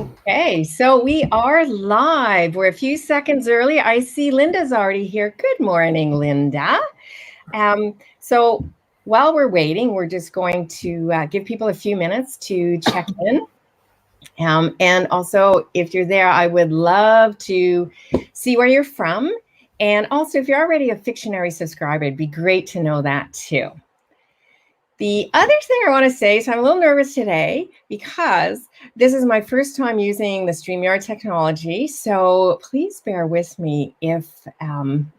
Okay, so we are live. We're a few seconds early. I see Linda's already here. Good morning, Linda. So while we're waiting, we're just going to give people a few minutes to check in. And also, if you're there, I would love to see where you're from. And also, if you're already a Fictionary subscriber, it'd be great to know that too. The other thing I want to say, so I'm a little nervous today because this is my first time using the StreamYard technology. So please bear with me if, I'm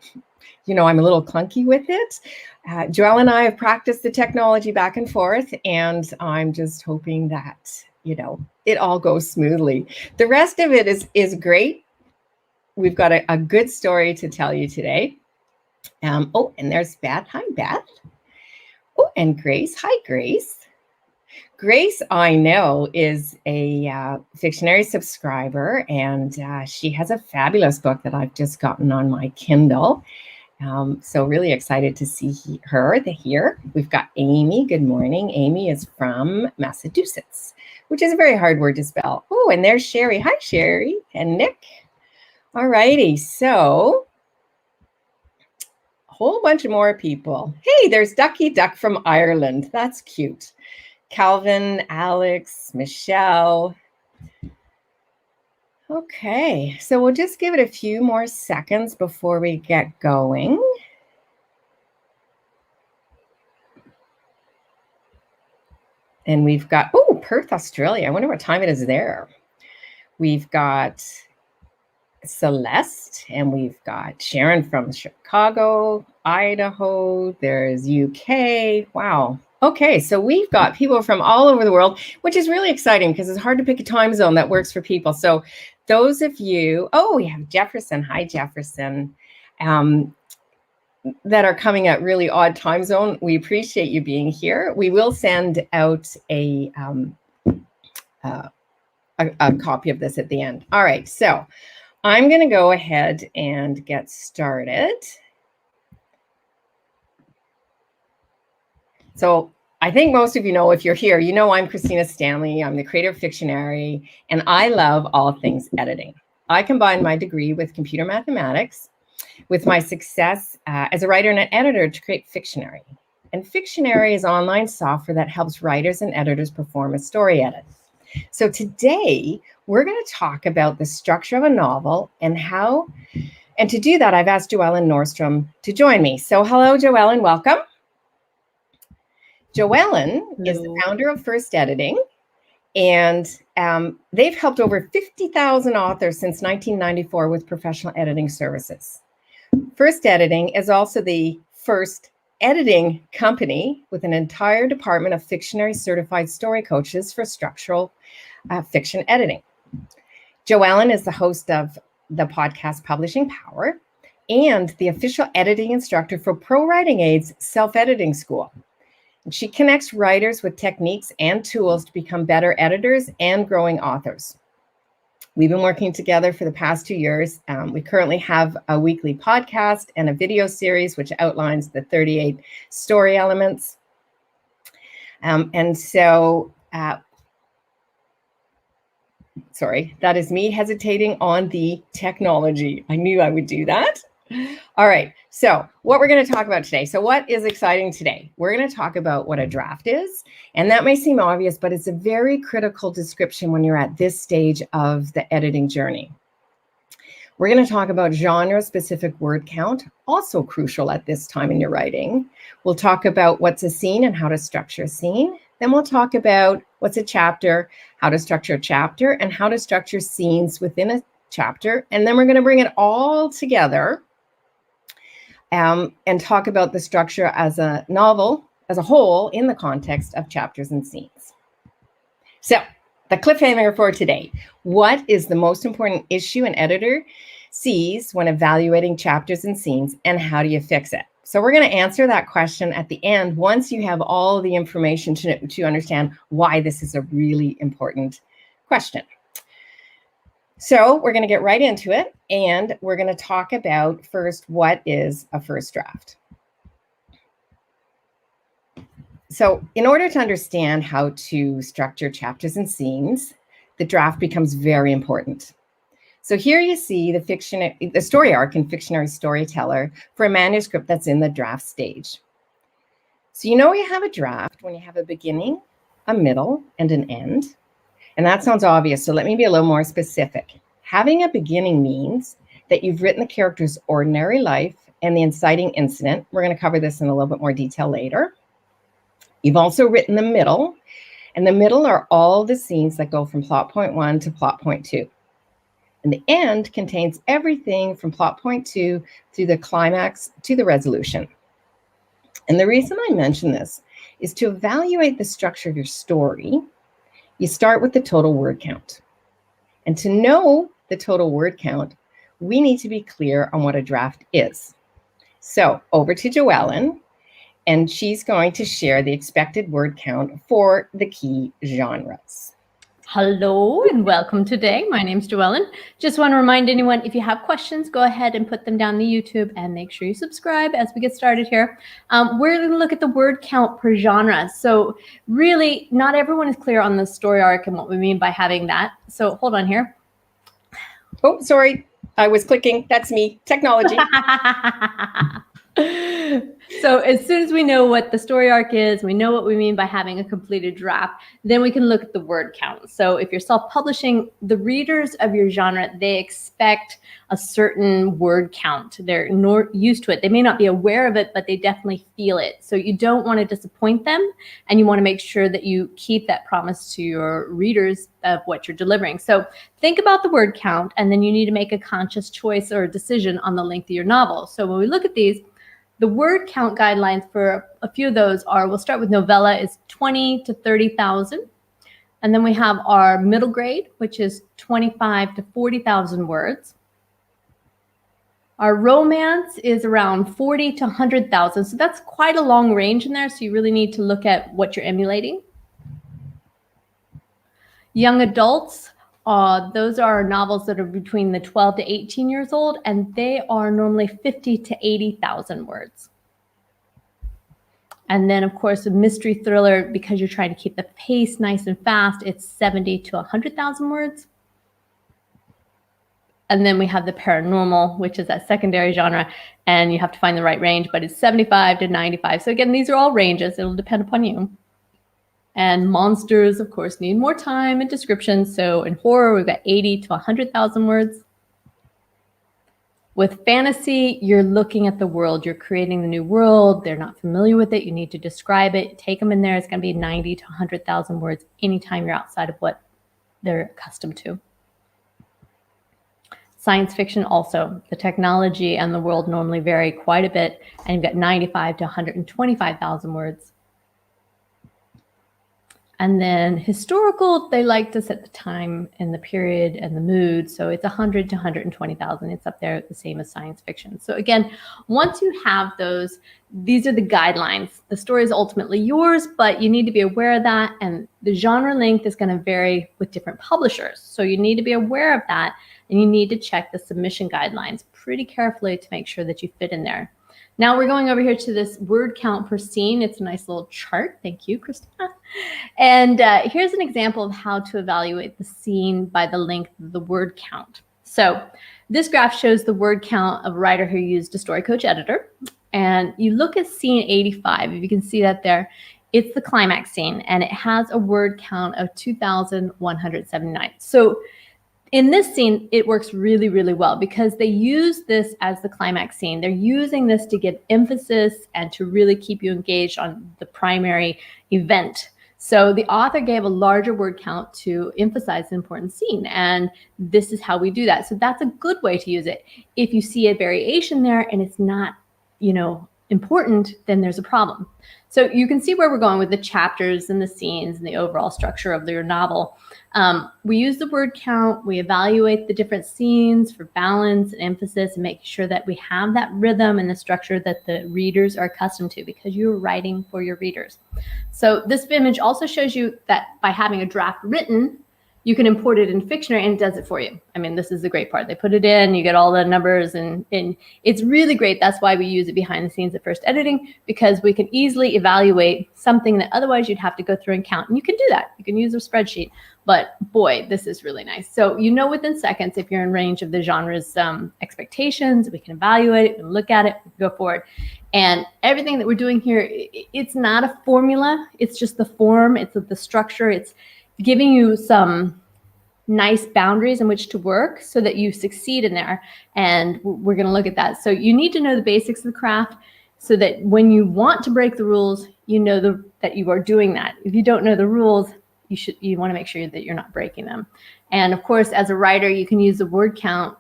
a little clunky with it. Joelle and I have practiced the technology back and forth, and I'm just hoping that, it all goes smoothly. The rest of it is great. We've got a good story to tell you today. And there's Beth. Hi, Beth. Oh, and Grace. Hi, Grace. Grace, I know, is a Fictionary subscriber, and she has a fabulous book that I've just gotten on my Kindle. So really excited to see her here. We've got Amy. Good morning. Amy is from Massachusetts, which is a very hard word to spell. Oh, and there's Sherry. Hi, Sherry. And Nick. All righty. So whole bunch of more people. Hey, there's Ducky Duck from Ireland. That's cute. Calvin, Alex, Michelle. Okay, so we'll just give it a few more seconds before we get going. And we've got, Perth, Australia. I wonder what time it is there. We've got Celeste, and we've got Sharon from Chicago, Idaho. There's UK. Wow. Okay, so we've got people from all over the world, which is really exciting because it's hard to pick a time zone that works for people. So those of you, we have Jefferson. Hi, Jefferson. That are coming at really odd time zone. We appreciate you being here. We will send out a copy of this at the end. All right, so I'm going to go ahead and get started. So I think most of you know, if you're here, you know I'm Christina Stanley. I'm the creator of Fictionary, and I love all things editing. I combine my degree with computer mathematics with my success as a writer and an editor to create Fictionary. And Fictionary is online software that helps writers and editors perform a story edit. So today, we're going to talk about the structure of a novel and how, and to do that, I've asked JoEllen Nordstrom to join me. So hello, JoEllen, welcome. JoEllen is the founder of First Editing, and they've helped over 50,000 authors since 1994 with professional editing services. First Editing is also the first editing company with an entire department of Fictionary certified story coaches for structural fiction editing. JoEllen is the host of the podcast Publishing Power and the official editing instructor for Pro Writing Aid's Self-Editing School. And she connects writers with techniques and tools to become better editors and growing authors. We've been working together for the past 2 years. We currently have a weekly podcast and a video series which outlines the 38 story elements. Sorry, that is me hesitating on the technology. I knew I would do that. All right, so what we're going to talk about today. So what is exciting today? We're going to talk about what a draft is. And that may seem obvious, but it's a very critical description when you're at this stage of the editing journey. We're going to talk about genre-specific word count, also crucial at this time in your writing. We'll talk about what's a scene and how to structure a scene. Then we'll talk about what's a chapter, how to structure a chapter, and how to structure scenes within a chapter. And then we're going to bring it all together and talk about the structure as a novel, as a whole, in the context of chapters and scenes. So, the cliffhanger for today. What is the most important issue an editor sees when evaluating chapters and scenes, and how do you fix it? So we're going to answer that question at the end once you have all the information to understand why this is a really important question. So we're going to get right into it, and we're going to talk about first, what is a first draft? So in order to understand how to structure chapters and scenes, the draft becomes very important. So here you see the story arc in Fictionary Storyteller for a manuscript that's in the draft stage. So you know you have a draft when you have a beginning, a middle, and an end. And that sounds obvious, so let me be a little more specific. Having a beginning means that you've written the character's ordinary life and the inciting incident. We're going to cover this in a little bit more detail later. You've also written the middle, and the middle are all the scenes that go from plot point 1 to plot point 2. And the end contains everything from plot point 2 through the climax to the resolution. And the reason I mention this is to evaluate the structure of your story. You start with the total word count. And to know the total word count, we need to be clear on what a draft is. So over to JoEllen, and she's going to share the expected word count for the key genres. Hello and welcome today. My name's JoEllen. Just want to remind anyone, if you have questions, go ahead and put them down the YouTube and make sure you subscribe as we get started here. We're going to look at the word count per genre. So really, not everyone is clear on the story arc and what we mean by having that. So hold on here. Oh, sorry. I was clicking. That's me. Technology. So as soon as we know what the story arc is, we know what we mean by having a completed draft, then we can look at the word count. So if you're self-publishing, the readers of your genre, they expect a certain word count. They're used to it. They may not be aware of it, but they definitely feel it. So you don't want to disappoint them, and you want to make sure that you keep that promise to your readers of what you're delivering. So think about the word count, and then you need to make a conscious choice or a decision on the length of your novel. So when we look at these, the word count guidelines for a few of those are, we'll start with novella, is 20 to 30,000. And then we have our middle grade, which is 25 to 40,000 words. Our romance is around 40 to 100,000. So that's quite a long range in there. So you really need to look at what you're emulating. Young adults, those are novels that are between the 12 to 18 years old, and they are normally 50 to 80,000 words. And then, of course, a mystery thriller, because you're trying to keep the pace nice and fast, it's 70 to 100,000 words. And then we have the paranormal, which is that secondary genre, and you have to find the right range, but it's 75 to 95. So again, these are all ranges. It'll depend upon you. And monsters, of course, need more time and description. So in horror, we've got 80 to 100,000 words. With fantasy, you're looking at the world. You're creating the new world. They're not familiar with it. You need to describe it. Take them in there. It's going to be 90 to 100,000 words anytime you're outside of what they're accustomed to. Science fiction also. The technology and the world normally vary quite a bit. And you've got 95 to 125,000 words. And then historical, they like to set the time and the period and the mood. So it's 100 to 120,000. It's up there the same as science fiction. So again, once you have those, these are the guidelines. The story is ultimately yours, but you need to be aware of that. And the genre length is going to vary with different publishers. So you need to be aware of that. And you need to check the submission guidelines pretty carefully to make sure that you fit in there. Now we're going over here to this word count per scene. It's a nice little chart. Thank you, Christina. And here's an example of how to evaluate the scene by the length of the word count. So this graph shows the word count of a writer who used a Story Coach editor. And you look at scene 85, if you can see that there, it's the climax scene, and it has a word count of 2,179. So in this scene, it works really, really well because they use this as the climax scene. They're using this to give emphasis and to really keep you engaged on the primary event. So the author gave a larger word count to emphasize the important scene, and this is how we do that. So that's a good way to use it. If you see a variation there and it's not, important, then there's a problem. So you can see where we're going with the chapters and the scenes and the overall structure of your novel. We use the word count. We evaluate the different scenes for balance and emphasis and making sure that we have that rhythm and the structure that the readers are accustomed to because you're writing for your readers. So this image also shows you that by having a draft written, you can import it in Fictionary and it does it for you. I mean, this is the great part. They put it in, you get all the numbers, and it's really great. That's why we use it behind the scenes at first editing, because we can easily evaluate something that otherwise you'd have to go through and count. And you can do that. You can use a spreadsheet. But boy, this is really nice. So you know within seconds if you're in range of the genre's expectations. We can evaluate it, we can look at it, we can go forward. And everything that we're doing here, it's not a formula. It's just the form. It's the structure. It's giving you some nice boundaries in which to work so that you succeed in there. And we're going to look at that. So you need to know the basics of the craft so that when you want to break the rules, you know that you are doing that. If you don't know the rules, you want to make sure that you're not breaking them. And of course, as a writer, you can use the word count.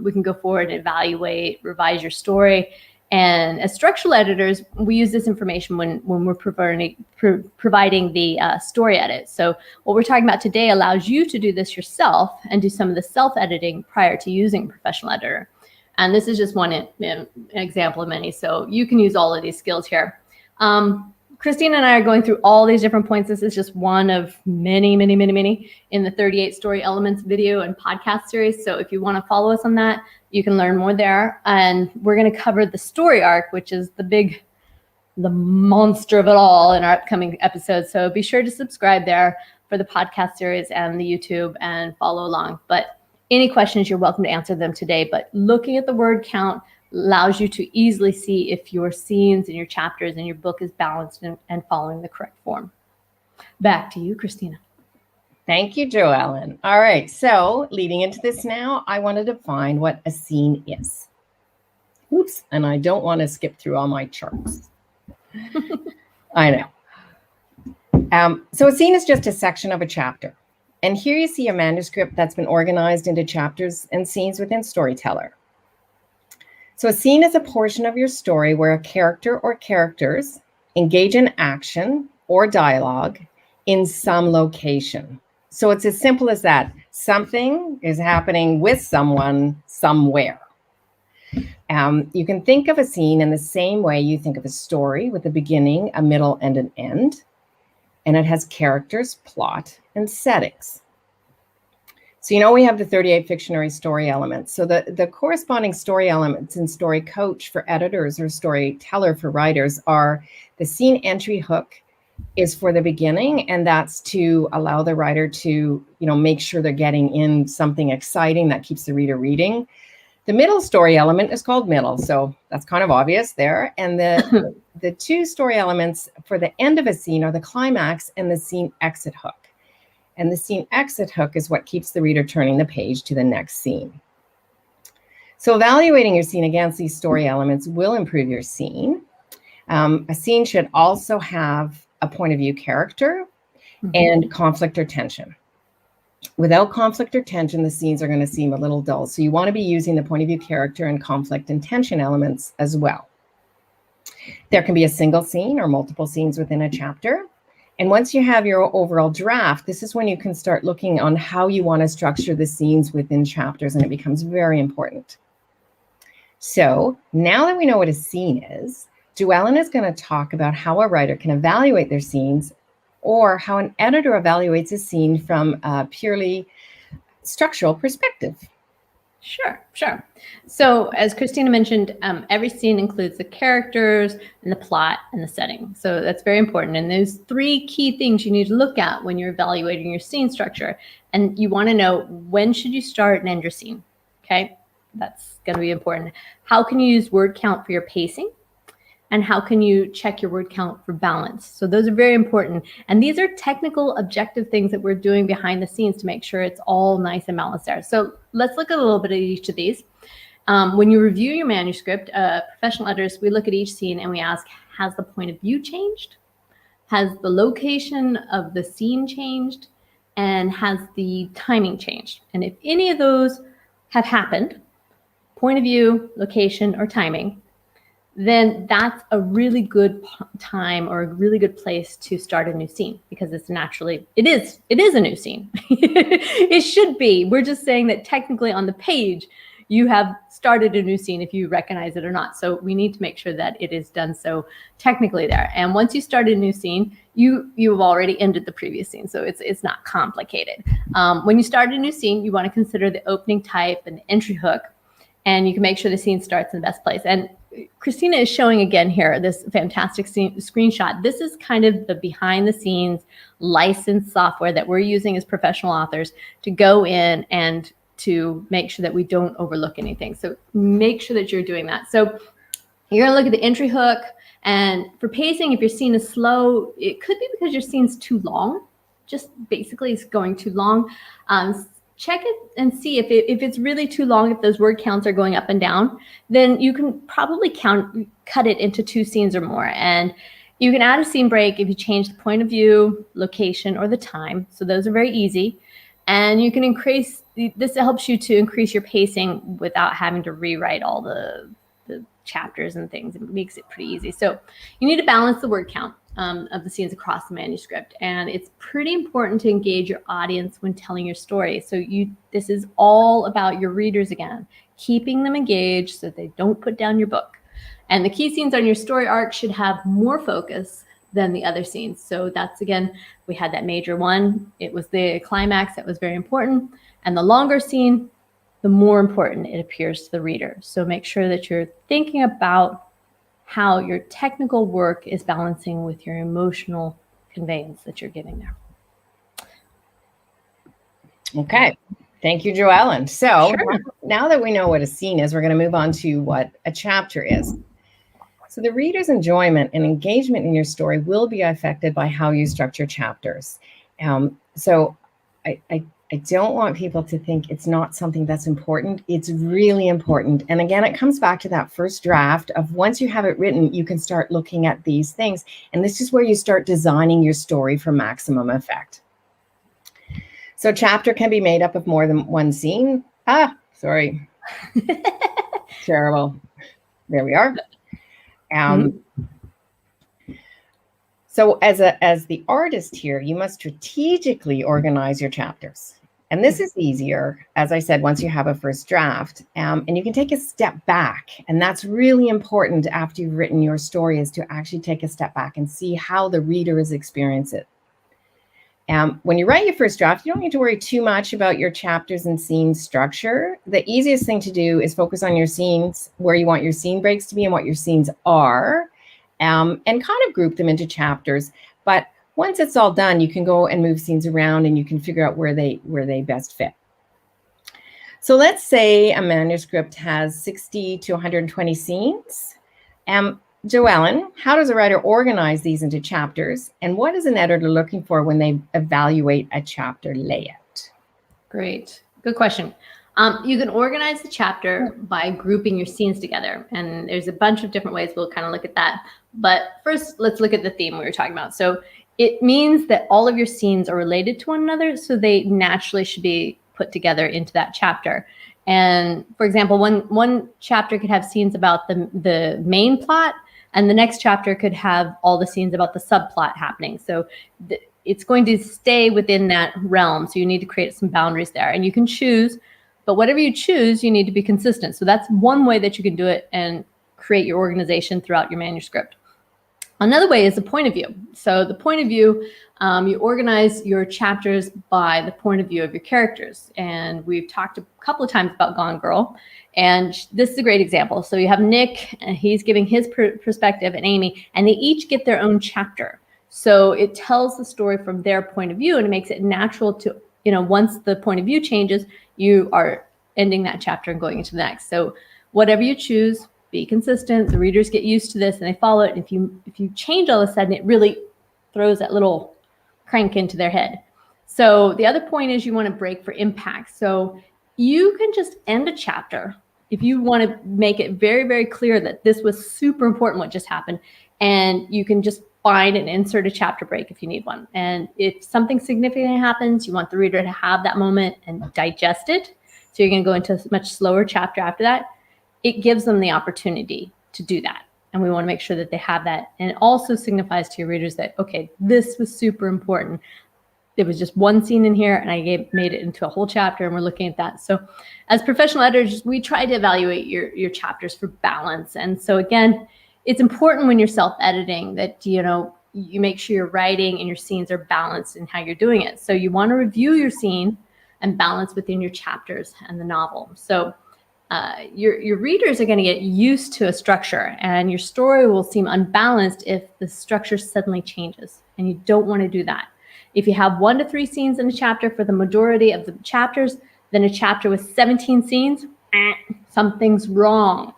We can go forward and evaluate, revise your story. And as structural editors, we use this information when we're providing the story edit. So what we're talking about today allows you to do this yourself and do some of the self-editing prior to using a professional editor. And this is just one example of many. So you can use all of these skills here. Christina and I are going through all these different points. This is just one of many, many, many, many in the 38 Story Elements video and podcast series. So if you want to follow us on that, you can learn more there. And we're going to cover the story arc, which is the monster of it all in our upcoming episodes. So be sure to subscribe there for the podcast series and the YouTube and follow along. But any questions, you're welcome to answer them today. But looking at the word count allows you to easily see if your scenes and your chapters and your book is balanced and following the correct form. Back to you, Christina. Thank you, JoEllen. All right, so leading into this now, I want to define what a scene is. Oops, and I don't want to skip through all my charts. I know. So a scene is just a section of a chapter. And here you see a manuscript that's been organized into chapters and scenes within Storyteller. So a scene is a portion of your story where a character or characters engage in action or dialogue in some location. So it's as simple as that. Something is happening with someone somewhere. You can think of a scene in the same way you think of a story, with a beginning, a middle, and an end. And it has characters, plot, and settings. So you know we have the 38 Fictionary story elements. So the corresponding story elements in Story Coach for editors or Storyteller for writers are the scene entry hook is for the beginning, and that's to allow the writer to make sure they're getting in something exciting that keeps the reader reading. The middle story element is called middle, so that's kind of obvious there. And the two story elements for the end of a scene are the climax and the scene exit hook. And the scene exit hook is what keeps the reader turning the page to the next scene. So evaluating your scene against these story elements will improve your scene. A scene should also have a point of view character and conflict or tension. Without conflict or tension, the scenes are going to seem a little dull. So you want to be using the point of view character and conflict and tension elements as well. There can be a single scene or multiple scenes within a chapter. And once you have your overall draft, this is when you can start looking on how you want to structure the scenes within chapters, and it becomes very important. So now that we know what a scene is, JoEllen is going to talk about how a writer can evaluate their scenes, or how an editor evaluates a scene from a purely structural perspective. Sure. So as Christina mentioned, every scene includes the characters and the plot and the setting. So that's very important. And there's three key things you need to look at when you're evaluating your scene structure. And you want to know, when should you start and end your scene? Okay, that's going to be important. How can you use word count for your pacing? And how can you check your word count for balance? So those are very important. And these are technical, objective things that we're doing behind the scenes to make sure it's all nice and balanced there. So let's look at a little bit at each of these. When you review your manuscript, professional editors, we look at each scene and we ask, has the point of view changed? Has the location of the scene changed? And has the timing changed? And if any of those have happened, point of view, location, or timing, then that's a really good time or a really good place to start a new scene, because it is a new scene. It should be. We're just saying that technically on the page, you have started a new scene if you recognize it or not. So we need to make sure that it is done so technically there. And once you start a new scene, you've already ended the previous scene, so it's not complicated. When you start a new scene, you want to consider the opening type and the entry hook, and you can make sure the scene starts in the best place. And Christina is showing again here this fantastic screenshot. This is kind of the behind the scenes licensed software that we're using as professional authors to go in and to make sure that we don't overlook anything. So make sure that you're doing that. So you're gonna look at the entry hook, and for pacing, if your scene is slow, it could be because your scene's too long. Just basically it's going too long. Check it and see if it's really too long, if those word counts are going up and down, then you can probably cut it into 2 scenes or more. And you can add a scene break if you change the point of view, location, or the time. So those are very easy. And you can increase, this helps you to increase your pacing without having to rewrite all the chapters and things. It makes it pretty easy. So you need to balance the word count of the scenes across the manuscript. And it's pretty important to engage your audience when telling your story. So this is all about your readers again, keeping them engaged so they don't put down your book. And the key scenes on your story arc should have more focus than the other scenes. So that's, again, we had that major one. It was the climax that was very important. And the longer scene, the more important it appears to the reader. So make sure that you're thinking about how your technical work is balancing with your emotional conveyance that you're giving there. Okay. Thank you, JoEllen. So Sure. now that we know what a scene is, we're going to move on to what a chapter is. So the reader's enjoyment and engagement in your story will be affected by how you structure chapters. So I don't want people to think it's not something that's important. It's really important. And again, it comes back to that first draft of once you have it written, you can start looking at these things. And this is where you start designing your story for maximum effect. So chapter can be made up of more than one scene. Sorry. Terrible. There we are. So as the artist here, you must strategically organize your chapters. And this is easier, as I said, once you have a first draft, and you can take a step back. And that's really important after you've written your story, is to actually take a step back and see how the reader is experiencing it. When you write your first draft, you don't need to worry too much about your chapters and scene structure. The easiest thing to do is focus on your scenes, where you want your scene breaks to be and what your scenes are, and kind of group them into chapters. But once it's all done, you can go and move scenes around and you can figure out where they best fit. So let's say a manuscript has 60 to 120 scenes. JoEllen, how does a writer organize these into chapters? And what is an editor looking for when they evaluate a chapter layout? Great. Good question. You can organize the chapter by grouping your scenes together. And there's a bunch of different ways. We'll kind of look at that. But first, let's look at the theme we were talking about. So it means that all of your scenes are related to one another, so they naturally should be put together into that chapter. And for example, one chapter could have scenes about the main plot, and the next chapter could have all the scenes about the subplot happening. So it's going to stay within that realm. So you need to create some boundaries there, and you can choose, but whatever you choose, you need to be consistent. So that's one way that you can do it and create your organization throughout your manuscript. Another way is the point of view. So the point of view, you organize your chapters by the point of view of your characters. And we've talked a couple of times about Gone Girl, and this is a great example. So you have Nick, and he's giving his perspective, and Amy, and they each get their own chapter. So it tells the story from their point of view, and it makes it natural to, once the point of view changes, you are ending that chapter and going into the next. So whatever you choose, be consistent. The readers get used to this and they follow it. And if you change all of a sudden, it really throws that little crank into their head. So the other point is you want to break for impact. So you can just end a chapter if you want to make it very, very clear that this was super important what just happened. And you can just find and insert a chapter break if you need one. And if something significant happens, you want the reader to have that moment and digest it. So you're going to go into a much slower chapter after that. It gives them the opportunity to do that. And we want to make sure that they have that. And it also signifies to your readers that, okay, this was super important. there was just one scene in here and I made it into a whole chapter, and we're looking at that. So as professional editors, we try to evaluate your chapters for balance. And so again, it's important when you're self-editing that, you make sure your writing and your scenes are balanced in how you're doing it. So you want to review your scene and balance within your chapters and the novel. So your readers are going to get used to a structure, and your story will seem unbalanced if the structure suddenly changes, and you don't want to do that. If you have 1 to 3 scenes in a chapter for the majority of the chapters, then a chapter with 17 scenes, something's wrong.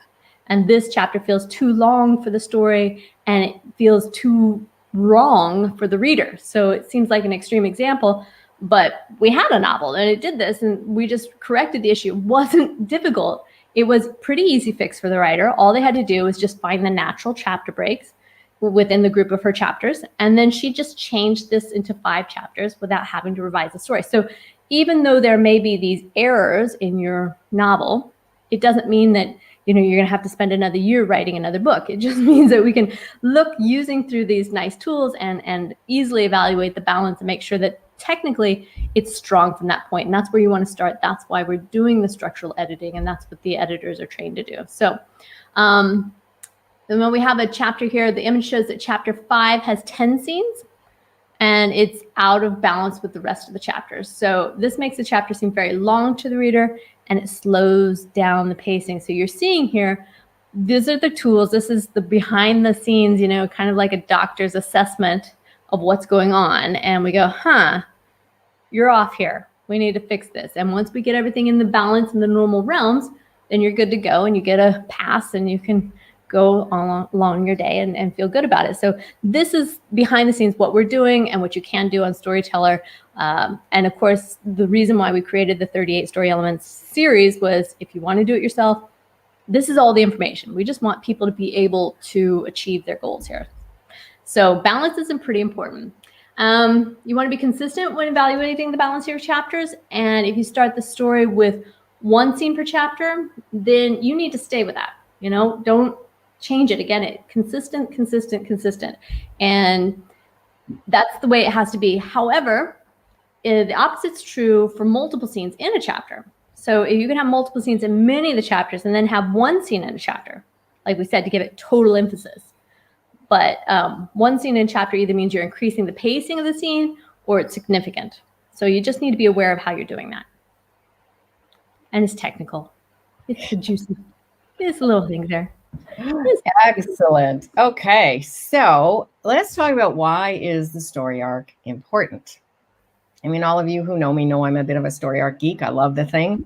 And this chapter feels too long for the story, and it feels too wrong for the reader. So it seems like an extreme example, but we had a novel and it did this, and we just corrected the issue. It wasn't difficult. It was pretty easy fix for the writer. All they had to do was just find the natural chapter breaks within the group of her chapters. And then she just changed this into 5 chapters without having to revise the story. So even though there may be these errors in your novel, it doesn't mean that you're going to have to spend another year writing another book. It just means that we can look using through these nice tools and easily evaluate the balance and make sure that technically it's strong from that point. And that's where you want to start. That's why we're doing the structural editing, and that's what the editors are trained to do. So and when we have a chapter here, the image shows that chapter 5 has 10 scenes, and it's out of balance with the rest of the chapters. So this makes the chapter seem very long to the reader, and it slows down the pacing. So you're seeing here, these are the tools. This is the behind the scenes, kind of like a doctor's assessment of what's going on. And we go, you're off here. We need to fix this. And once we get everything in the balance in the normal realms, then you're good to go, and you get a pass, and you can go along your day and feel good about it. So this is behind the scenes, what we're doing and what you can do on Storyteller. And of course, the reason why we created the 38 Story Elements series was, if you want to do it yourself, this is all the information. We just want people to be able to achieve their goals here. So balance is pretty important. You want to be consistent when evaluating the balance of your chapters. And if you start the story with 1 scene per chapter, then you need to stay with that. Don't change it. Again, consistent. And that's the way it has to be. However, the opposite's true for multiple scenes in a chapter. So if you can have multiple scenes in many of the chapters and then have 1 scene in a chapter, like we said, to give it total emphasis. But 1 scene in a chapter either means you're increasing the pacing of the scene or it's significant. So you just need to be aware of how you're doing that. And it's technical. It's the juicy. It's a little thing there. Excellent. Okay, so let's talk about, why is the story arc important? I mean, all of you who know me know I'm a bit of a story arc geek. I love the thing.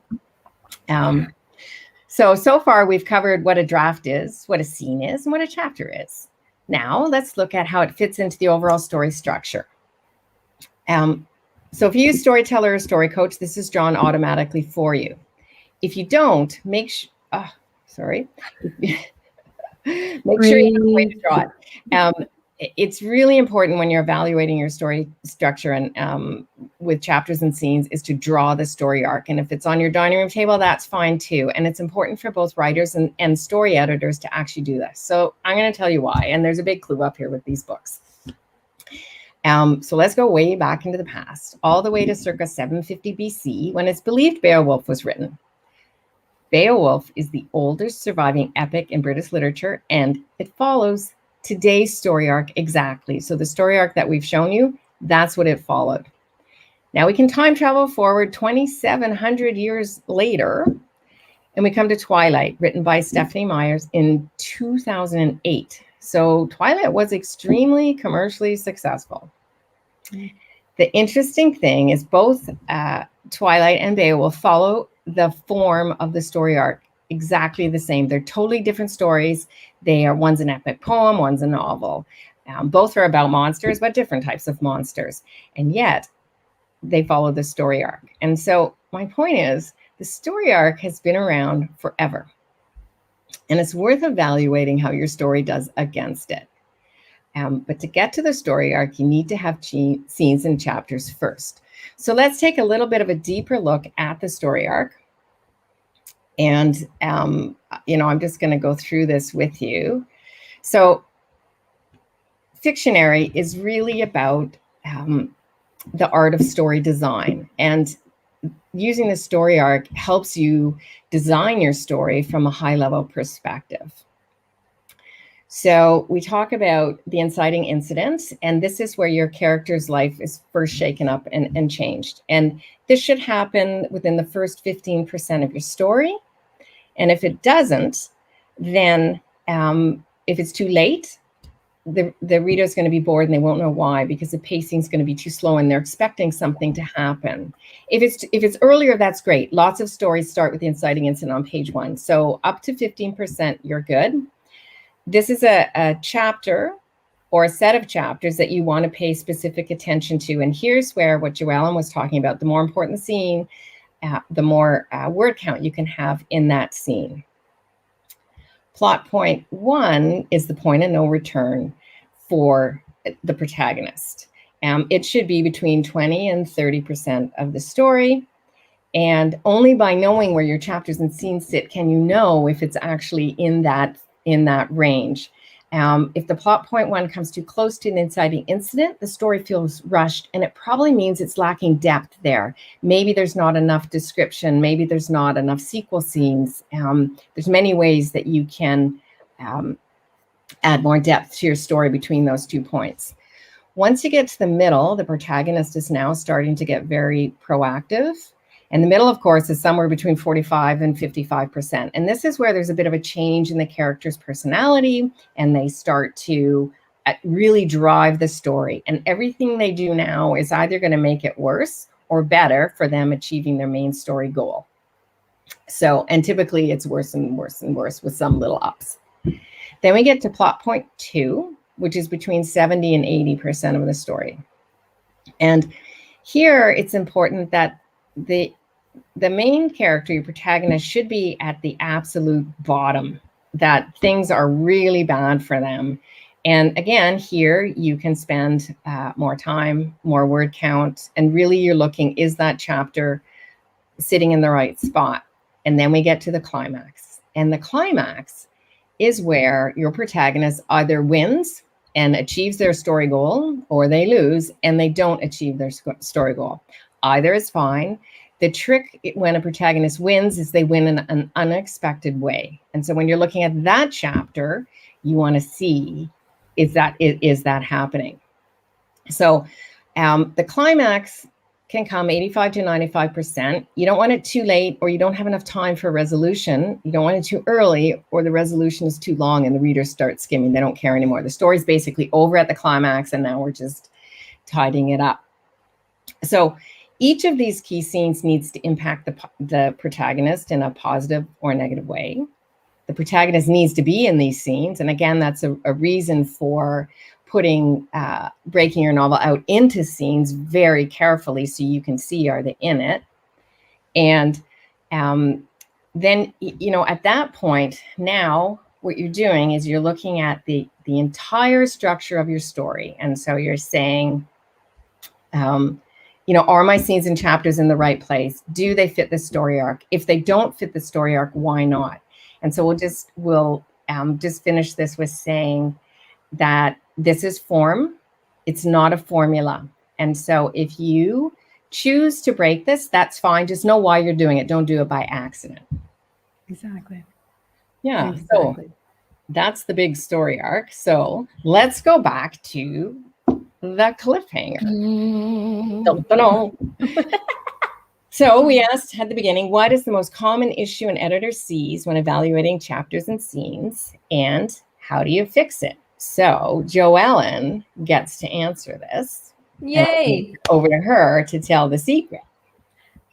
So far we've covered what a draft is, what a scene is, and what a chapter is. Now let's look at how it fits into the overall story structure. So if you use Storyteller or Story Coach, this is drawn automatically for you. If you don't, make sure you have a way to draw it. It's really important when you're evaluating your story structure and with chapters and scenes is to draw the story arc. And if it's on your dining room table, that's fine too. And it's important for both writers and story editors to actually do this. So I'm going to tell you why. And there's a big clue up here with these books. So let's go way back into the past, all the way to circa 750 BC, when it's believed Beowulf was written. Beowulf is the oldest surviving epic in British literature, and it follows today's story arc exactly. So the story arc that we've shown you, that's what it followed. Now we can time travel forward 2,700 years later, and we come to Twilight, written by Stephanie Myers in 2008. So Twilight was extremely commercially successful. The interesting thing is both Twilight and Beowulf follow the form of the story arc exactly the same. They're totally different stories. One's an epic poem, one's a novel. Both are about monsters, but different types of monsters. And yet they follow the story arc. And so my point is, the story arc has been around forever. And it's worth evaluating how your story does against it. But to get to the story arc, you need to have scenes and chapters first. So let's take a little bit of a deeper look at the story arc. And, I'm just going to go through this with you. So Fictionary is really about the art of story design. And using the story arc helps you design your story from a high level perspective. So we talk about the inciting incident, and this is where your character's life is first shaken up and changed. And this should happen within the first 15% of your story. And if it doesn't, then if it's too late, the reader is going to be bored and they won't know why, because the pacing is going to be too slow and they're expecting something to happen. If it's earlier, that's great. Lots of stories start with the inciting incident on page 1. So up to 15%, you're good. This is a chapter or a set of chapters that you want to pay specific attention to. And here's where what JoEllen was talking about, the more important the scene, the more word count you can have in that scene. Plot point 1 is the point of no return for the protagonist. It should be between 20 and 30% of the story. And only by knowing where your chapters and scenes sit can you know if it's actually in that range. If the plot point 1 comes too close to an inciting incident, the story feels rushed, and it probably means it's lacking depth there. Maybe there's not enough description. Maybe there's not enough sequel scenes. There's many ways that you can add more depth to your story between those 2 points. Once you get to the middle, the protagonist is now starting to get very proactive. And the middle, of course, is somewhere between 45 and 55%. And this is where there's a bit of a change in the character's personality, and they start to really drive the story. And everything they do now is either going to make it worse or better for them achieving their main story goal. So, and typically it's worse and worse and worse with some little ups. Then we get to plot point 2, which is between 70 and 80% of the story. And here it's important that the main character, your protagonist, should be at the absolute bottom, that things are really bad for them. And again, here you can spend more time, more word count, and really you're looking, is that chapter sitting in the right spot? And then we get to the climax. And the climax is where your protagonist either wins and achieves their story goal, or they lose and they don't achieve their story goal. Either is fine. The trick when a protagonist wins is they win in an unexpected way. And so when you're looking at that chapter, you want to see, is that happening? So the climax can come 85 to 95%. You don't want it too late, or you don't have enough time for resolution. You don't want it too early, or the resolution is too long and the readers start skimming. They don't care anymore. The story's basically over at the climax, and now we're just tidying it up. So each of these key scenes needs to impact the protagonist in a positive or negative way. The protagonist needs to be in these scenes. And again, that's a reason for putting, breaking your novel out into scenes very carefully so you can see, are they in it? And then, you know, at that point, now what you're doing is you're looking at the entire structure of your story. And so you're saying, you know, are my scenes and chapters in the right place? Do they fit the story arc? If they don't fit the story arc, why not? And so we'll just finish this with saying that this is form. It's not a formula. And so if you choose to break this, that's fine. Just know why you're doing it. Don't do it by accident. Exactly. Yeah. Exactly. So that's the big story arc. So let's go back to the cliffhanger. So we asked at the beginning, what is the most common issue an editor sees when evaluating chapters and scenes, and how do you fix it? So JoEllen gets to answer this. Yay! Over to her to tell the secret.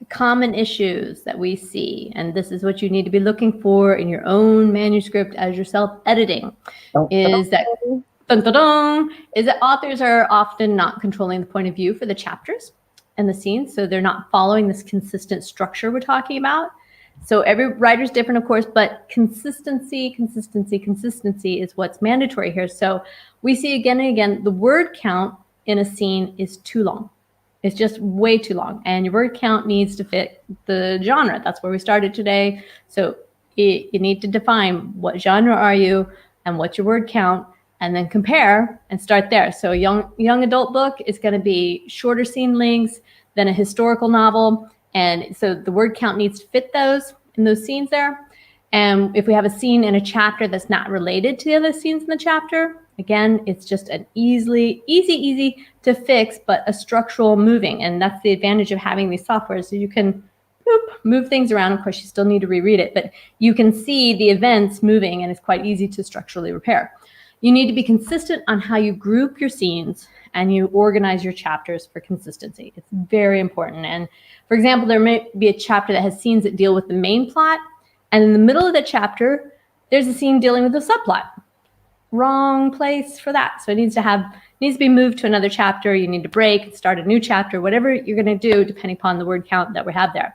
Common issues that we see, and this is what you need to be looking for in your own manuscript as you're self-editing, is that authors are often not controlling the point of view for the chapters and the scenes, so they're not following this consistent structure we're talking about. So every writer's different, of course, but consistency is what's mandatory here. So we see again and again, the word count in a scene is too long. It's just way too long, and your word count needs to fit the genre. That's where we started today. So you need to define what genre are you and what's your word count, and then compare and start there. So a young adult book is going to be shorter scene lengths than a historical novel. And so the word count needs to fit those in those scenes there. And if we have a scene in a chapter that's not related to the other scenes in the chapter, again, it's just an easy to fix, but a structural moving. And that's the advantage of having these softwares. So you can move things around. Of course, you still need to reread it, but you can see the events moving, and it's quite easy to structurally repair. You need to be consistent on how you group your scenes and you organize your chapters for consistency. It's very important. And for example, there may be a chapter that has scenes that deal with the main plot, and in the middle of the chapter, there's a scene dealing with the subplot. Wrong place for that. So it needs to be moved to another chapter. You need to break, start a new chapter, whatever you're going to do, depending upon the word count that we have there.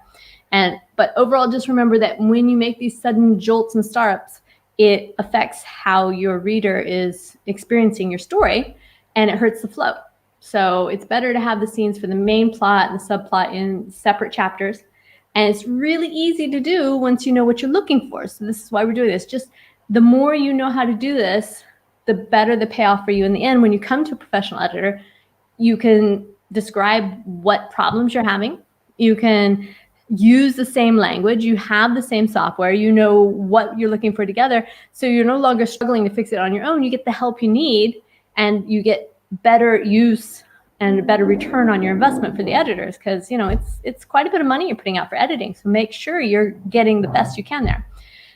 But overall, just remember that when you make these sudden jolts and startups, it affects how your reader is experiencing your story, and it hurts the flow. So it's better to have the scenes for the main plot and the subplot in separate chapters. And it's really easy to do once you know what you're looking for. So this is why we're doing this. Just the more you know how to do this, the better the payoff for you in the end. When you come to a professional editor, you can describe what problems you're having. You can use the same language. You have the same software. You know what you're looking for together. So you're no longer struggling to fix it on your own. You get the help you need, and you get better use and a better return on your investment for the editors, because it's quite a bit of money you're putting out for editing. So make sure you're getting the best you can there.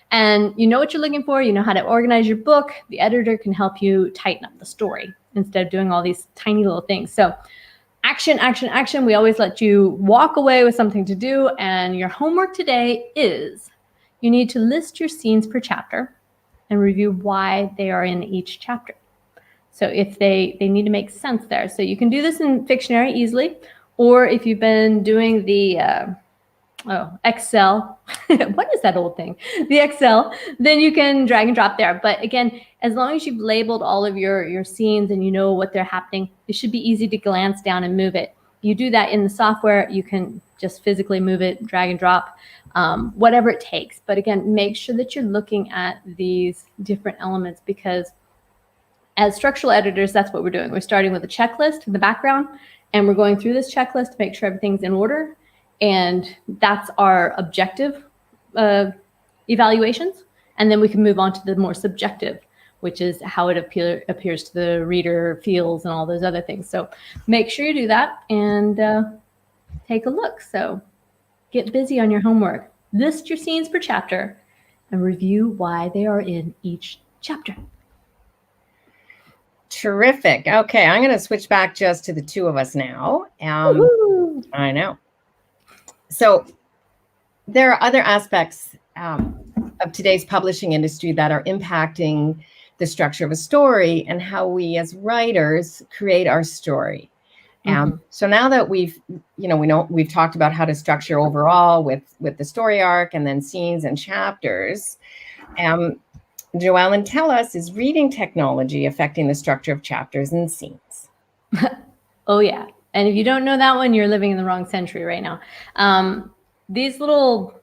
And you know what you're looking for. You know how to organize your book. The editor can help you tighten up the story instead of doing all these tiny little things. So action, action, action. We always let you walk away with something to do. And your homework today is you need to list your scenes per chapter and review why they are in each chapter. So if they need to make sense there. So you can do this in Fictionary easily, or if you've been doing the Excel, what is that old thing? The Excel, then you can drag and drop there. But again, as long as you've labeled all of your scenes and you know what they're happening, it should be easy to glance down and move it. You do that in the software, you can just physically move it, drag and drop, whatever it takes. But again, make sure that you're looking at these different elements, because as structural editors, that's what we're doing. We're starting with a checklist in the background, and we're going through this checklist to make sure everything's in order. And that's our objective evaluations. And then we can move on to the more subjective, which is how it appears to the reader, feels, and all those other things. So make sure you do that and take a look. So get busy on your homework. List your scenes per chapter and review why they are in each chapter. Terrific. Okay, I'm going to switch back just to the two of us now. I know. So there are other aspects of today's publishing industry that are impacting the structure of a story and how we as writers create our story. So now that we've talked about how to structure overall with the story arc and then scenes and chapters, JoEllen, tell us, is reading technology affecting the structure of chapters and scenes? Oh, yeah. And if you don't know that one, you're living in the wrong century right now. These little,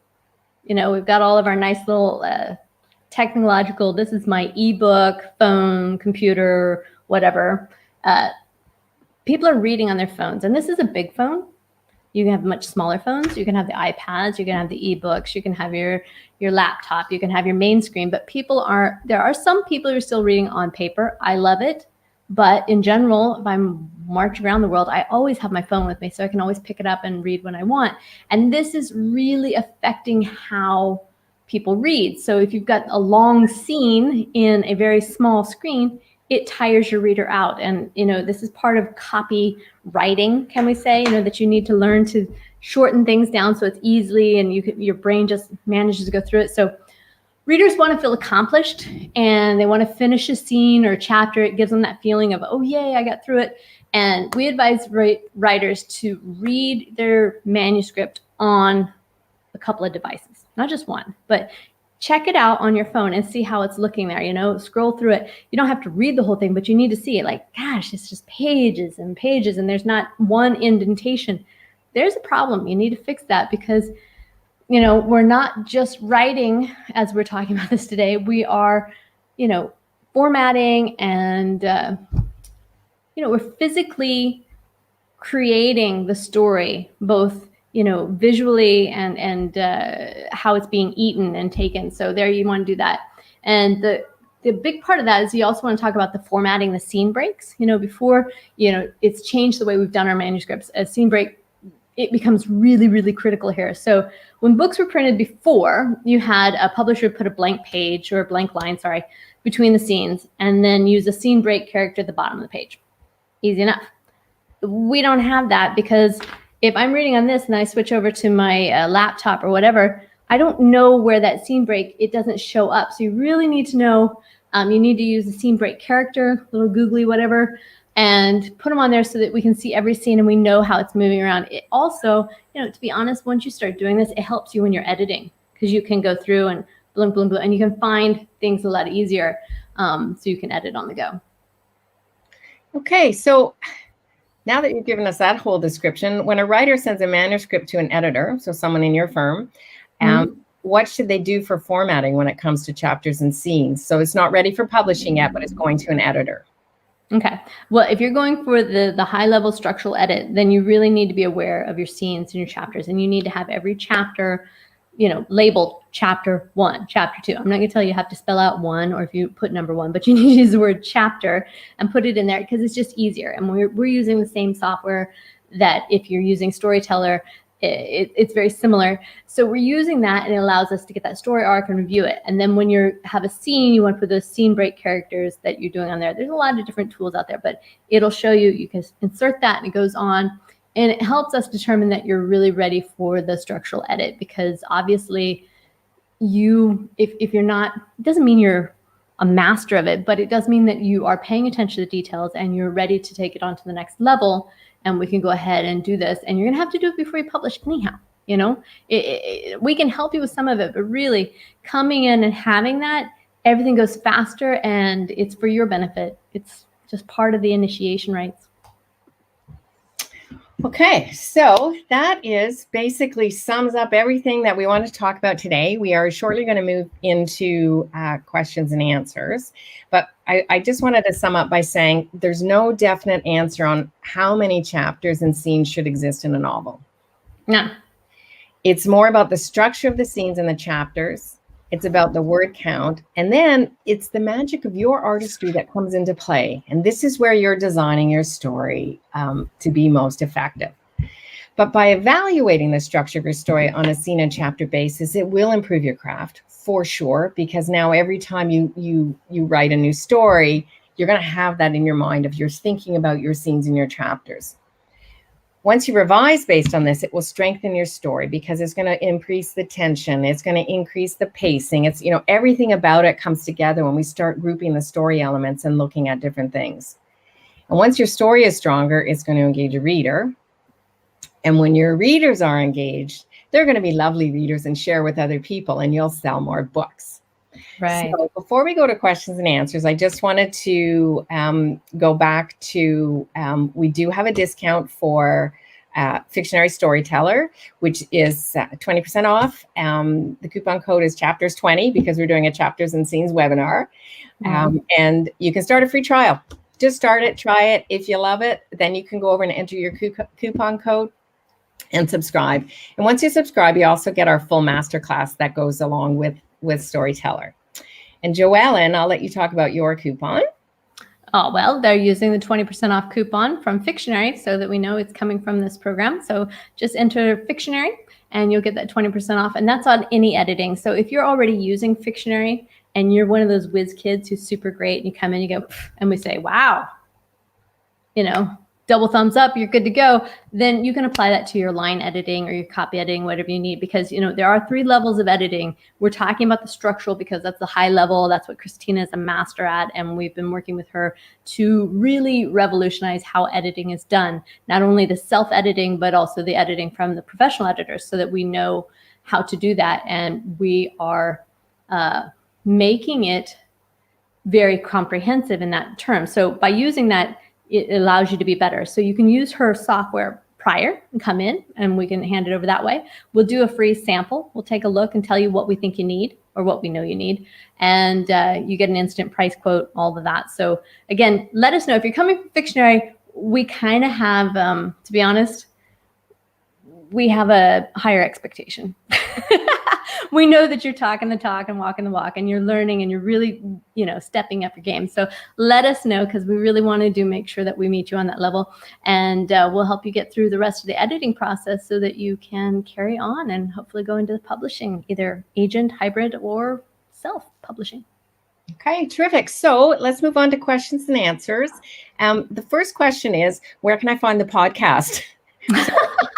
we've got all of our nice little technological, this is my ebook, phone, computer, whatever. People are reading on their phones. And this is a big phone. You can have much smaller phones. You can have the iPads. You can have the ebooks. You can have your laptop. You can have your main screen. But there are some people who are still reading on paper. I love it. But in general, if I'm marching around the world, I always have my phone with me, so I can always pick it up and read when I want. And this is really affecting how people read. So if you've got a long scene in a very small screen, it tires your reader out. And, this is part of copywriting, can we say, that you need to learn to shorten things down so it's easily and your brain just manages to go through it. So readers want to feel accomplished, and they want to finish a scene or a chapter. It gives them that feeling of, oh, yay, I got through it. And we advise writers to read their manuscript on a couple of devices, not just one, but check it out on your phone and see how it's looking there. Scroll through it. You don't have to read the whole thing, but you need to see it. Like, gosh, it's just pages and pages, and there's not one indentation. There's a problem. You need to fix that, because we're not just writing as we're talking about this today. We are, formatting and, we're physically creating the story, both, visually and how it's being eaten and taken. So there you want to do that. And the big part of that is you also want to talk about the formatting, the scene breaks. Before, it's changed the way we've done our manuscripts. A scene break, it becomes really, really critical here. So when books were printed before, you had a publisher put a blank page or a blank line, between the scenes, and then use a scene break character at the bottom of the page. Easy enough. We don't have that, because if I'm reading on this and I switch over to my laptop or whatever, I don't know where that scene break, it doesn't show up. So you really need to know, you need to use the scene break character, little googly whatever, and put them on there so that we can see every scene and we know how it's moving around. It also, to be honest, once you start doing this, it helps you when you're editing, because you can go through and boom, boom, boom, and you can find things a lot easier, so you can edit on the go. Okay, so now that you've given us that whole description, when a writer sends a manuscript to an editor, so someone in your firm, what should they do for formatting when it comes to chapters and scenes? So it's not ready for publishing yet, but it's going to an editor. Okay. Well, if you're going for the high-level structural edit, then you really need to be aware of your scenes and your chapters, and you need to have every chapter, labeled chapter 1, chapter 2. I'm not going to tell you have to spell out 1, or if you put number 1, but you need to use the word chapter and put it in there, because it's just easier. And we're using the same software that if you're using Storyteller, it's very similar. So we're using that, and it allows us to get that story arc and review it. And then when you have a scene, you want to put those scene break characters that you're doing on there. There's a lot of different tools out there, but it'll show you, you can insert that and it goes on. And it helps us determine that you're really ready for the structural edit, because obviously if you're not, it doesn't mean you're a master of it, but it does mean that you are paying attention to the details and you're ready to take it on to the next level. And we can go ahead and do this. And you're going to have to do it before you publish anyhow. We can help you with some of it, but really coming in and having that, everything goes faster and it's for your benefit. It's just part of the initiation rights. Okay, so that is basically sums up everything that we want to talk about today. We are shortly going to move into questions and answers, but I just wanted to sum up by saying there's no definite answer on how many chapters and scenes should exist in a novel. No. It's more about the structure of the scenes and the chapters. It's about the word count. And then it's the magic of your artistry that comes into play. And this is where you're designing your story to be most effective. But by evaluating the structure of your story on a scene and chapter basis, it will improve your craft for sure, because now every time you write a new story, you're going to have that in your mind if you're thinking about your scenes and your chapters. Once you revise based on this, it will strengthen your story because it's going to increase the tension. It's going to increase the pacing. It's, everything about it comes together when we start grouping the story elements and looking at different things. And once your story is stronger, it's going to engage a reader. And when your readers are engaged, they're going to be lovely readers and share with other people, and you'll sell more books. Right. So before we go to questions and answers, I just wanted to go back to, we do have a discount for Fictionary Storyteller, which is 20% off. The coupon code is chapters20 because we're doing a chapters and scenes webinar. And you can start a free trial. Just start it, try it. If you love it, then you can go over and enter your coupon code and subscribe. And once you subscribe, you also get our full masterclass that goes along with Storyteller. And JoEllen, I'll let you talk about your coupon. Oh, well, they're using the 20% off coupon from Fictionary so that we know it's coming from this program. So just enter Fictionary and you'll get that 20% off. And that's on any editing. So if you're already using Fictionary and you're one of those whiz kids who's super great and you come in, you go, and we say, wow, double thumbs up, you're good to go, then you can apply that to your line editing or your copy editing, whatever you need, because there are 3 levels of editing. We're talking about the structural because that's the high level. That's what Christina is a master at, and we've been working with her to really revolutionize how editing is done. Not only the self-editing, but also the editing from the professional editors, so that we know how to do that, and we are making it very comprehensive in that term. So by using that, it allows you to be better. So you can use her software prior and come in and we can hand it over that way. We'll do a free sample. We'll take a look and tell you what we think you need or what we know you need. And you get an instant price quote, all of that. So again, let us know if you're coming from Fictionary. We kind of have, to be honest, we have a higher expectation. We know that you're talking the talk and walking the walk, and you're learning, and you're really, stepping up your game. So let us know, because we really want to make sure that we meet you on that level, and we'll help you get through the rest of the editing process so that you can carry on and hopefully go into the publishing, either agent, hybrid, or self-publishing. Okay, terrific. So let's move on to questions and answers. The first question is, where can I find the podcast? So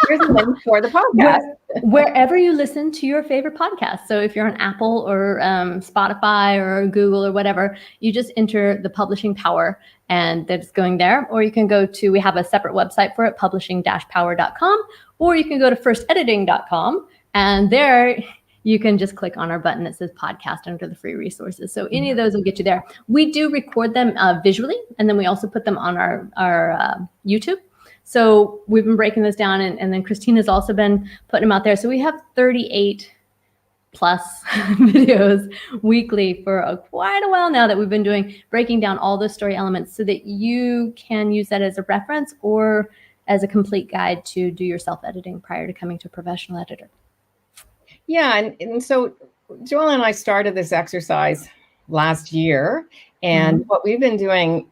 here's a link for the podcast. Wherever you listen to your favorite podcast. So if you're on Apple or Spotify or Google or whatever, you just enter the Publishing Power, and that's going there. Or you can go to, we have a separate website for it, publishing-power.com, or you can go to firstediting.com, and there you can just click on our button that says podcast under the free resources. So any of those will get you there. We do record them visually, and then we also put them on our YouTube. So we've been breaking this down, and then Christina's also been putting them out there. So we have 38 plus videos weekly for quite a while now that we've been breaking down all those story elements so that you can use that as a reference or as a complete guide to do your self-editing prior to coming to a professional editor. Yeah, and so JoEllen and I started this exercise last year. And what we've been doing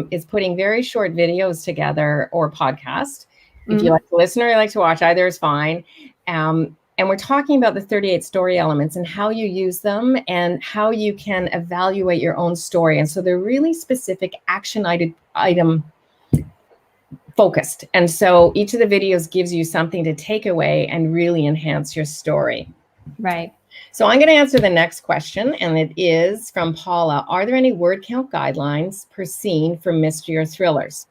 is putting very short videos together, or podcast. If you like to listen or you like to watch, either is fine. And we're talking about the 38 story elements and how you use them and how you can evaluate your own story. And so they're really specific action item focused. And so each of the videos gives you something to take away and really enhance your story. Right. So I'm going to answer the next question, and it is from Paula. Are there any word count guidelines per scene for mystery or thrillers?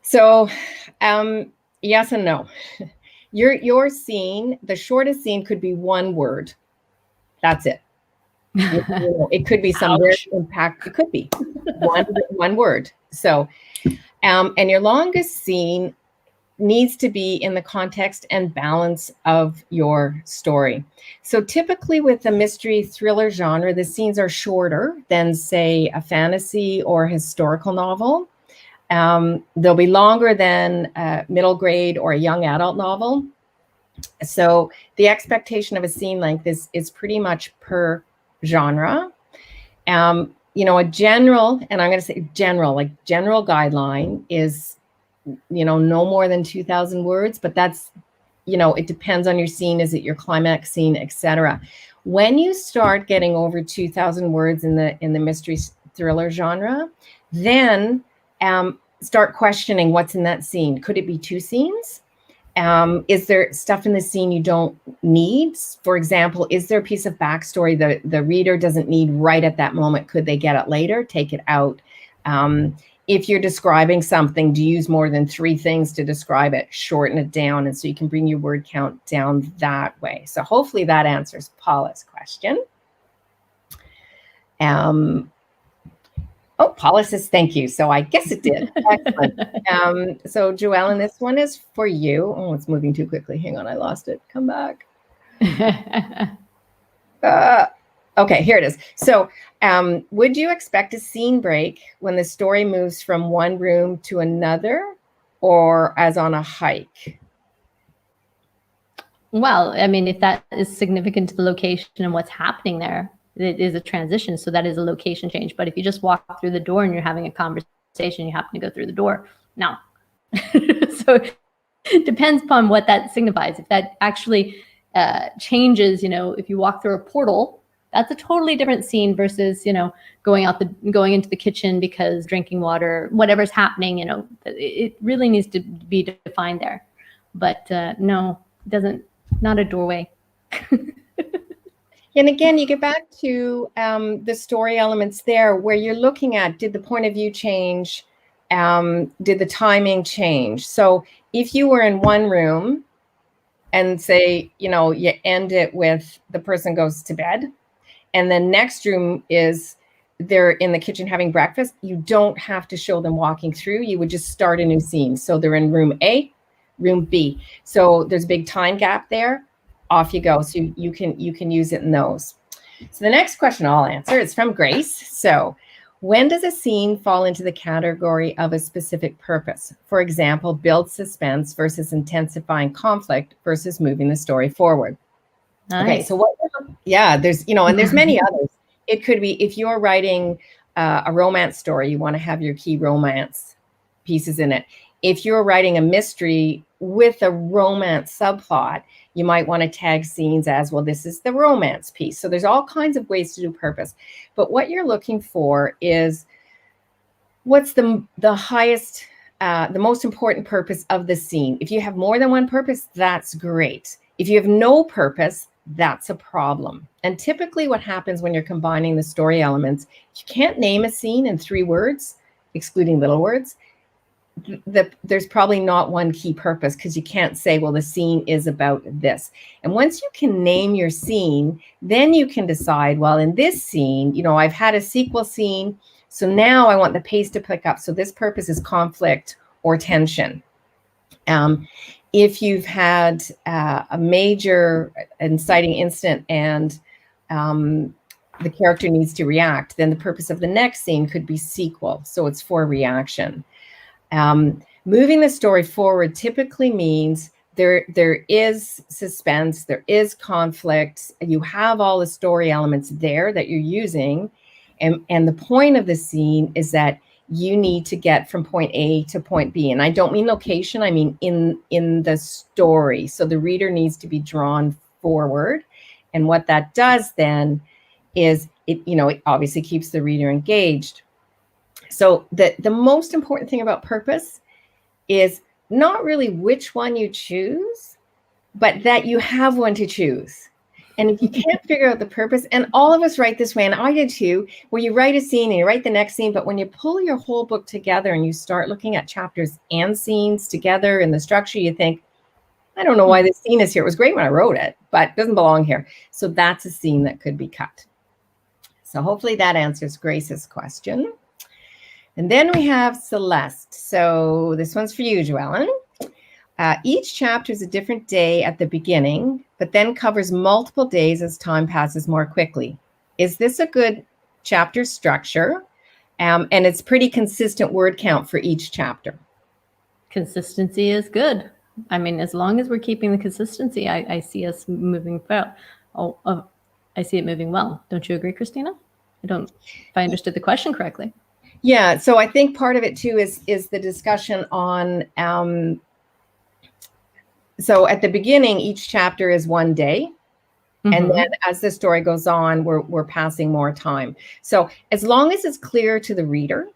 So yes and no. Your scene, the shortest scene could be one word. That's it. It could be some very impact. It could be one word. So, and your longest scene needs to be in the context and balance of your story. So typically with the mystery thriller genre, the scenes are shorter than, say, a fantasy or historical novel. They'll be longer than a middle grade or a young adult novel. So the expectation of a scene like this is pretty much per genre. A general, and I'm going to say general guideline is, no more than 2,000 words, but that's, it depends on your scene. Is it your climax scene, etc. When you start getting over 2,000 words in the mystery thriller genre, then start questioning what's in that scene. Could it be two scenes? Is there stuff in the scene you don't need? For example, is there a piece of backstory the reader doesn't need right at that moment? Could they get it later? Take it out. If you're describing something, do you use more than 3 things to describe it? Shorten it down, and so you can bring your word count down that way. So hopefully that answers Paula's question. Paula says thank you. So I guess it did. Excellent. So JoEllen, this one is for you. Oh, it's moving too quickly. Hang on, I lost it. Come back. Okay, here it is. So would you expect a scene break when the story moves from one room to another, or as on a hike? Well, I mean, if that is significant to the location and what's happening there, it is a transition. So that is a location change. But if you just walk through the door and you're having a conversation, you happen to go through the door. No. So it depends upon what that signifies. If that actually changes, if you walk through a portal, that's a totally different scene versus, going into the kitchen because drinking water, whatever's happening, it really needs to be defined there. But no, it doesn't, not a doorway. And again, you get back to the story elements there where you're looking at, did the point of view change? Did the timing change? So if you were in one room and say, you end it with the person goes to bed, and the next room is they're in the kitchen having breakfast, you don't have to show them walking through. You would just start a new scene. So they're in room A, room B. So there's a big time gap there. Off you go. So you can use it in those. So the next question I'll answer is from Grace. So when does a scene fall into the category of a specific purpose? For example, build suspense versus intensifying conflict versus moving the story forward. Nice. Okay, so there's, and there's many others. It could be if you're writing a romance story, you want to have your key romance pieces in it. If you're writing a mystery with a romance subplot, you might want to tag scenes as, well, this is the romance piece. So there's all kinds of ways to do purpose. But what you're looking for is what's the highest, the most important purpose of the scene. If you have more than one purpose, that's great. If you have no purpose, that's a problem. And typically what happens when you're combining the story elements, you can't name a scene in 3 words, excluding little words. There's probably not one key purpose, because you can't say, well, the scene is about this. And once you can name your scene, then you can decide, well, in this scene, I've had a sequel scene, so now I want the pace to pick up. So this purpose is conflict or tension. If you've had a major inciting incident and the character needs to react, then the purpose of the next scene could be sequel. So it's for reaction. Moving the story forward typically means there is suspense, there is conflict, you have all the story elements there that you're using. And the point of the scene is that you need to get from point A to point B. And I don't mean location, I mean in the story. So the reader needs to be drawn forward. And what that does then is it obviously keeps the reader engaged. So the most important thing about purpose is not really which one you choose, but that you have one to choose. And if you can't figure out the purpose, and all of us write this way, and I did too, where you write a scene and you write the next scene, but when you pull your whole book together and you start looking at chapters and scenes together in the structure, you think, I don't know why this scene is here. It was great when I wrote it, but it doesn't belong here. So that's a scene that could be cut. So hopefully that answers Grace's question. And then we have Celeste. So this one's for you, JoEllen. Each chapter is a different day at the beginning, but then covers multiple days as time passes more quickly. Is this a good chapter structure? And it's pretty consistent word count for each chapter. Consistency is good. I mean, as long as we're keeping the consistency, I see us moving well. I see it moving well. Don't you agree, Christina? If I understood the question correctly. Yeah, so I think part of it too is the discussion on, so at the beginning, each chapter is one day. Mm-hmm. And then as the story goes on, we're passing more time. So as long as it's clear to the reader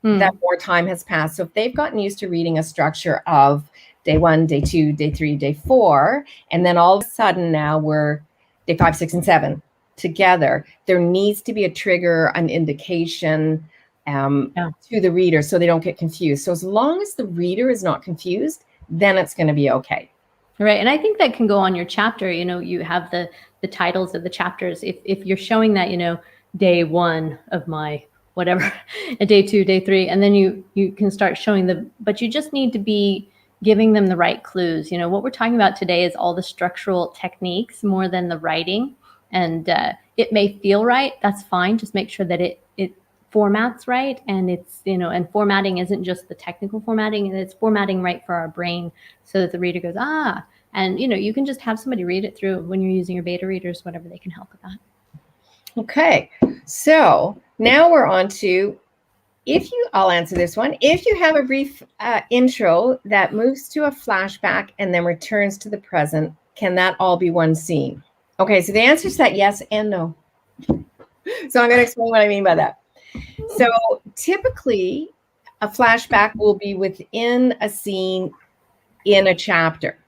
that more time has passed. So if they've gotten used to reading a structure of day 1, day 2, day 3, day 4, and then all of a sudden now we're day 5, 6, and 7 together, there needs to be a trigger, an indication to the reader so they don't get confused. So as long as the reader is not confused, then it's going to be okay. Right. And I think that can go on your chapter. You have the titles of the chapters. If you're showing that, day 1 of my whatever, and day 2, day 3, and then you can start showing but you just need to be giving them the right clues. What we're talking about today is all the structural techniques more than the writing. And it may feel right. That's fine. Just make sure that it formats right, and it's and formatting isn't just the technical formatting, and it's formatting right for our brain so that the reader goes and you can just have somebody read it through when you're using your beta readers, whatever, they can help with that. Okay, so now we're on to, I'll answer this one. If you have a brief intro that moves to a flashback and then returns to the present, can that all be one scene? Okay, so the answer is that yes and no. So I'm going to explain what I mean by that. So typically, a flashback will be within a scene in a chapter.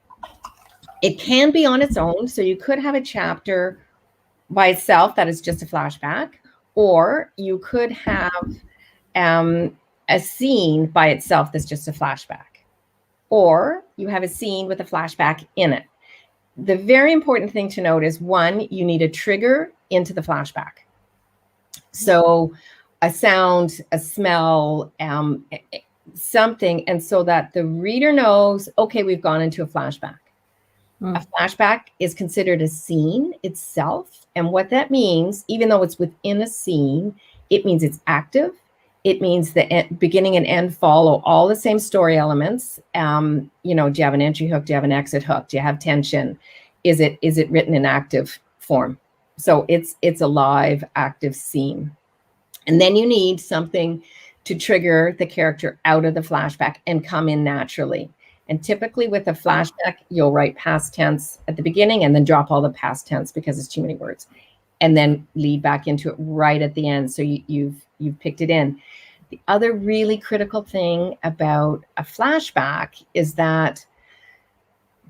It can be on its own. So you could have a chapter by itself that is just a flashback, or you could have a scene by itself that's just a flashback, or you have a scene with a flashback in it. The very important thing to note is, one, you need a trigger into the flashback. So a sound, a smell, something, and so that the reader knows, okay, we've gone into a flashback. A flashback is considered a scene itself. And what that means, even though it's within a scene, it means it's active. It means the beginning and end follow all the same story elements. Do you have an entry hook? Do you have an exit hook? Do you have tension? Is it written in active form? So it's a live, active scene. And then you need something to trigger the character out of the flashback and come in naturally. And typically with a flashback, you'll write past tense at the beginning and then drop all the past tense because it's too many words, and then lead back into it right at the end. So you've picked it in. The other really critical thing about a flashback is that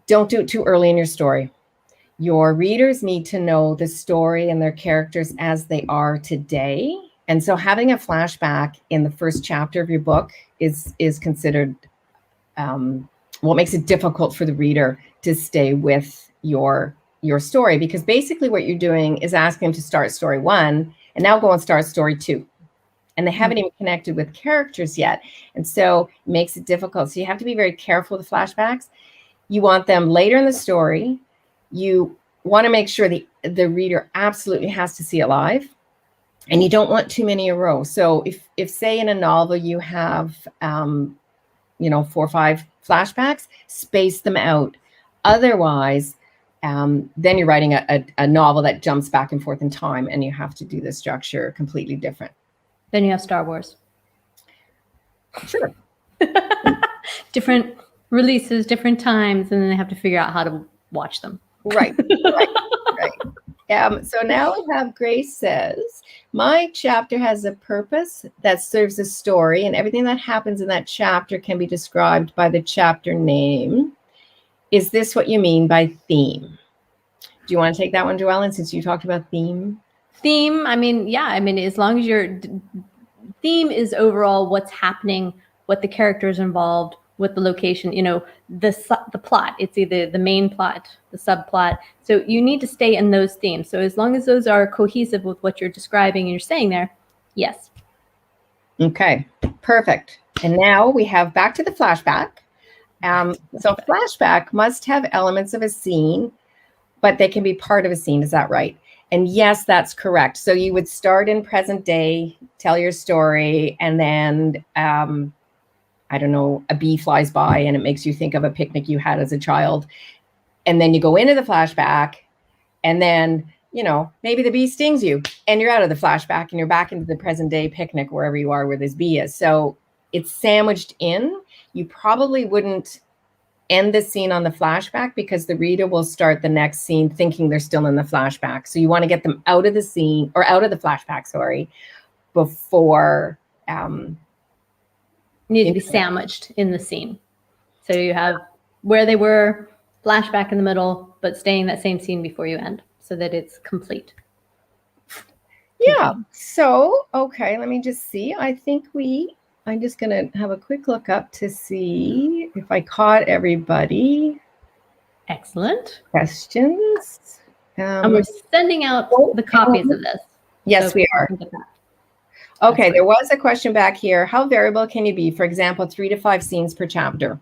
don't do it too early in your story. Your readers need to know the story and their characters as they are today. And so having a flashback in the first chapter of your book is considered what makes it difficult for the reader to stay with your story, because basically what you're doing is asking them to start story 1 and now go and start story 2. And they haven't even connected with characters yet. And so it makes it difficult. So you have to be very careful with flashbacks. You want them later in the story. You want to make sure the reader absolutely has to see it live. And you don't want too many in a row. So if say in a novel you have 4 or 5 flashbacks, space them out. Otherwise, then you're writing a novel that jumps back and forth in time, and you have to do the structure completely different. Then you have Star Wars. Sure. Different releases, different times, and then they have to figure out how to watch them. Right. So now we have Grace says, my chapter has a purpose that serves a story, and everything that happens in that chapter can be described by the chapter name. Is this what you mean by theme? Do you want to take that one, JoEllen, since you talked about theme? Theme, as long as your theme is overall what's happening, what the characters involved, what the location, the plot. It's either the main plot, the subplot. So you need to stay in those themes. So as long as those are cohesive with what you're describing and you're saying there, yes. Okay, perfect. And now we have back to the flashback. So flashback must have elements of a scene, but they can be part of a scene. Is that right? And yes, that's correct. So you would start in present day, tell your story, and then I don't know, a bee flies by and it makes you think of a picnic you had as a child. And then you go into the flashback, and then, maybe the bee stings you and you're out of the flashback and you're back into the present day picnic, wherever you are where this bee is. So it's sandwiched in. You probably wouldn't end the scene on the flashback because the reader will start the next scene thinking they're still in the flashback. So you want to get them out of the scene, or out of the flashback, before need to be sandwiched in the scene. So you have where they were, flashback in the middle, but staying that same scene before you end so that it's complete. Yeah. So, okay, let me just see. I think I'm just going to have a quick look up to see if I caught everybody. Excellent. Questions. And we're sending out the copies of this. Yes, so we are. Okay, there was a question back here. How variable can you be? For example, 3 to 5 scenes per chapter.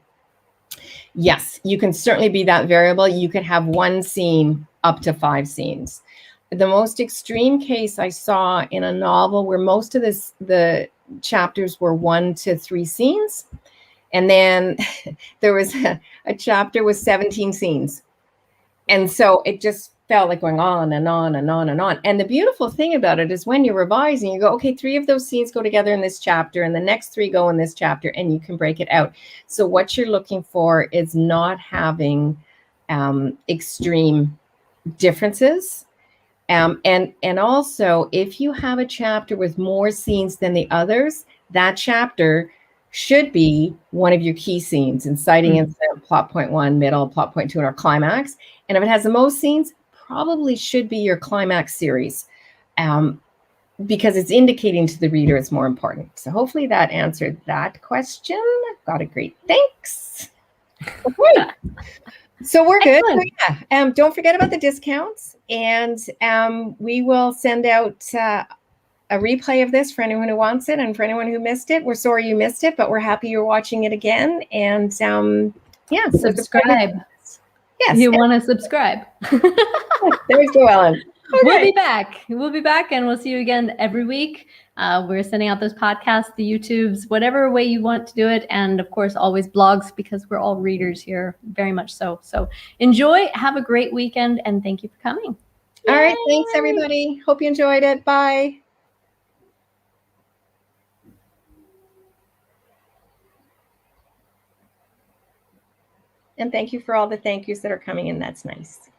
Yes, you can certainly be that variable. You could have 1 scene up to 5 scenes. The most extreme case I saw in a novel where most of the chapters were 1 to 3 scenes. And then there was a chapter with 17 scenes. And so it just felt like going on and on and on and on. And the beautiful thing about it is when you're revising, you go, okay, 3 of those scenes go together in this chapter and the next 3 go in this chapter, and you can break it out. So what you're looking for is not having extreme differences. And also, if you have a chapter with more scenes than the others, that chapter should be one of your key scenes, inciting incident, plot point 1, middle, plot point 2, and our climax. And if it has the most scenes, probably should be your climax series, because it's indicating to the reader it's more important. So hopefully that answered that question. Got a great thanks. Okay. So we're good. So yeah. Don't forget about the discounts, and we will send out a replay of this for anyone who wants it, and for anyone who missed it. We're sorry you missed it, but we're happy you're watching it again. And yeah, subscribe. Yes. You want to subscribe. There's JoEllen. Okay. We'll be back. We'll be back, and we'll see you again every week. We're sending out those podcasts, the YouTubes, whatever way you want to do it. And of course, always blogs, because we're all readers here, very much so. So enjoy, have a great weekend, and thank you for coming. All right. Thanks, everybody. Hope you enjoyed it. Bye. And thank you for all the thank yous that are coming in. That's nice.